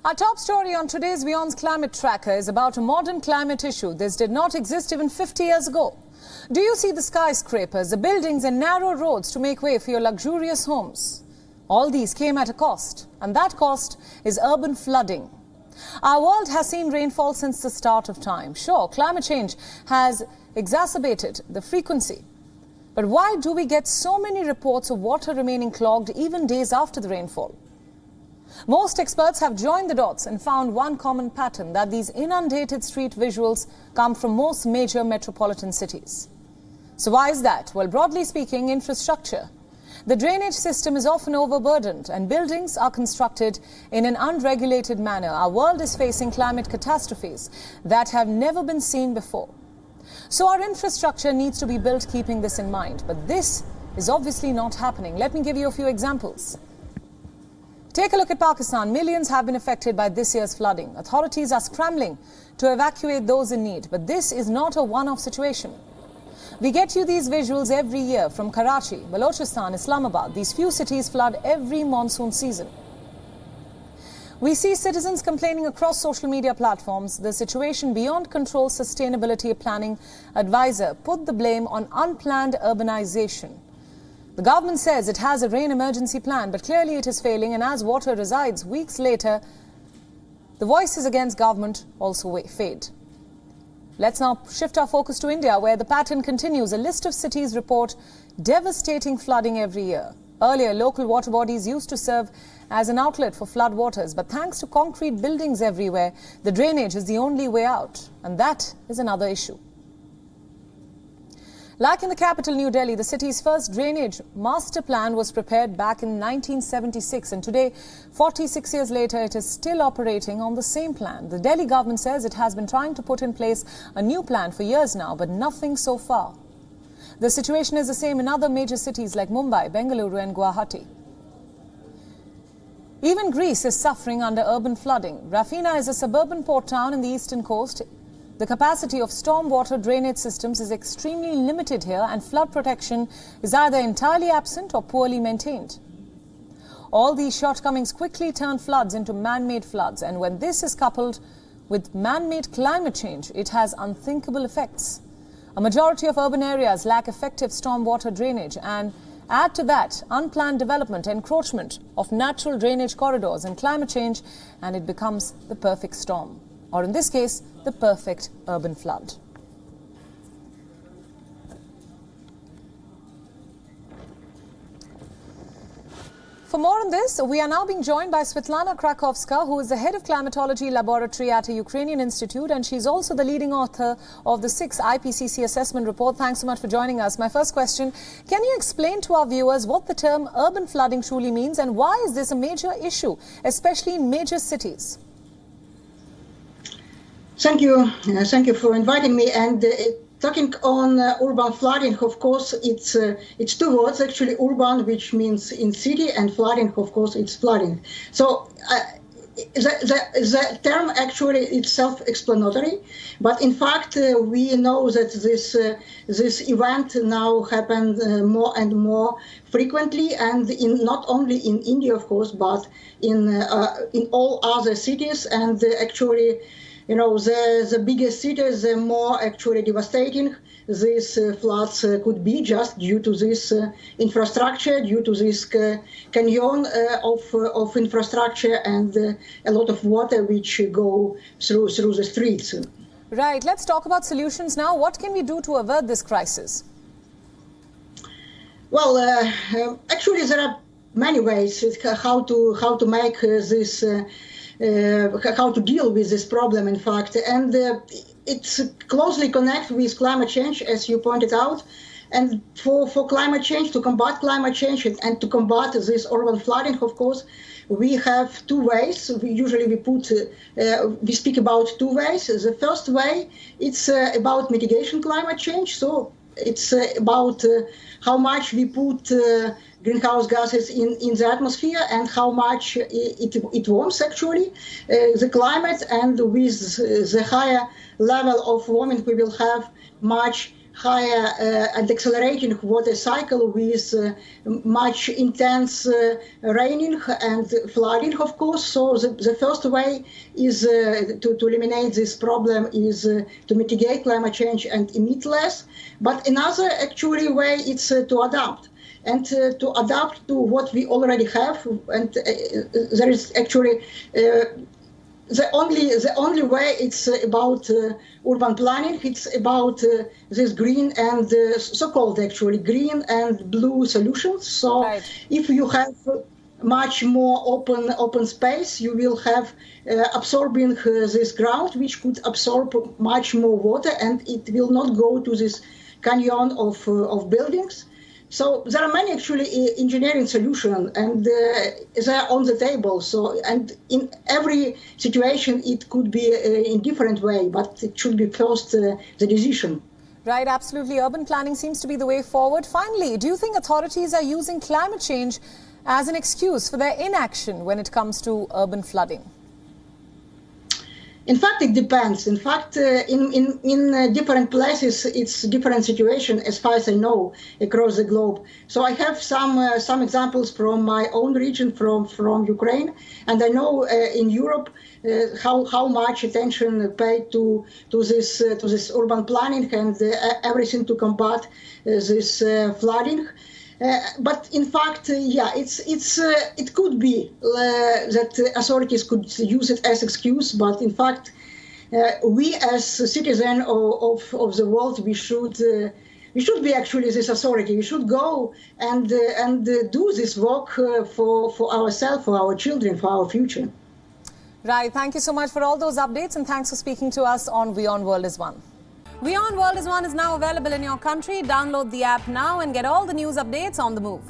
Our top story on today's WION's Climate Tracker is about a modern climate issue. This did not exist even 50 years ago. Do you see the skyscrapers, the buildings and narrow roads to make way for your luxurious homes? All these came at a cost, and that cost is urban flooding. Our world has seen rainfall since the start of time. Sure, climate change has exacerbated the frequency. But why do we get so many reports of water remaining clogged even days after the rainfall? Most experts have joined the dots and found one common pattern, that these inundated street visuals come from most major metropolitan cities. So why is that? Well, broadly speaking, infrastructure. The drainage system is often overburdened and buildings are constructed in an unregulated manner. Our world is facing climate catastrophes that have never been seen before. So our infrastructure needs to be built keeping this in mind. But this is obviously not happening. Let me give you a few examples. Take a look at Pakistan. Millions have been affected by this year's flooding. Authorities are scrambling to evacuate those in need. But this is not a one-off situation. We get you these visuals every year from Karachi, Balochistan, Islamabad. These few cities flood every monsoon season. We see citizens complaining across social media platforms. The situation beyond control sustainability planning advisor put the blame on unplanned urbanization. The government says it has a rain emergency plan, but clearly it is failing, and as water resides weeks later, the voices against government also fade. Let's now shift our focus to India, where the pattern continues. A list of cities report devastating flooding every year. Earlier, local water bodies used to serve as an outlet for flood waters, but thanks to concrete buildings everywhere, the drainage is the only way out, and that is another issue. Like in the capital, New Delhi, the city's first drainage master plan was prepared back in 1976, and today, 46 years later, it is still operating on the same plan. The Delhi government says it has been trying to put in place a new plan for years now, but nothing so far. The situation is the same in other major cities like Mumbai, Bengaluru and Guwahati. Even Greece is suffering under urban flooding. Rafina is a suburban port town in the eastern coast. The capacity of stormwater drainage systems is extremely limited here, and flood protection is either entirely absent or poorly maintained. All these shortcomings quickly turn floods into man-made floods, and when this is coupled with man-made climate change, it has unthinkable effects. A majority of urban areas lack effective stormwater drainage, and add to that unplanned development, encroachment of natural drainage corridors and climate change, and it becomes the perfect storm. Or in this case, the perfect urban flood. For more on this, we are now being joined by Svetlana Krakowska, who is the head of climatology laboratory at a Ukrainian institute, and she's also the leading author of the 6th IPCC assessment report. Thanks so much for joining us. My first question, can you explain to our viewers what the term urban flooding truly means, and why is this a major issue, especially in major cities? Thank you for inviting me. And talking on urban flooding, of course, it's two words actually: urban, which means in city, and flooding, of course, it's flooding. So the term actually is self-explanatory, but in fact we know that this event now happens more and more frequently, and not only in India, of course, but in all other cities, and actually. You know, the bigger cities, the more actually devastating these floods could be, just due to this infrastructure, due to this canyon of infrastructure and a lot of water which go through the streets. Right. Let's talk about solutions now. What can we do to avert this crisis? Well, actually, there are many ways how to make this. How to deal with this problem, in fact, and it's closely connected with climate change, as you pointed out. And for climate change, to combat climate change and to combat this urban flooding, of course, we have two ways. We speak about two ways. The first way, it's about mitigation climate change. So it's about how much we put greenhouse gases in the atmosphere and how much it warms actually the climate, and with the higher level of warming we will have much higher and accelerating water cycle with much intense raining and flooding, of course. So the first way is to eliminate this problem is to mitigate climate change and emit less. But another actually way is to adapt. And to adapt to what we already have. And there is actually the only way it's about urban planning. It's about this green and so-called actually green and blue solutions. So right. If you have much more open space, you will have absorbing this ground, which could absorb much more water, and it will not go to this canyon of buildings. So there are many actually engineering solutions, and they are on the table. So, and in every situation, it could be in different way, but it should be first the decision. Right, absolutely. Urban planning seems to be the way forward. Finally, do you think authorities are using climate change as an excuse for their inaction when it comes to urban flooding? In fact, it depends. In fact, in different places, it's a different situation, as far as I know, across the globe. So I have some examples from my own region, from Ukraine, and I know in Europe how much attention paid to this urban planning and everything to combat this flooding. But in fact, it could be that authorities could use it as excuse. But in fact, we as citizens of the world, we should be actually this authority. We should go and do this work for ourselves, for our children, for our future. Right. Thank you so much for all those updates, and thanks for speaking to us on WION World is One. WION World is One is now available in your country. Download the app now and get all the news updates on the move.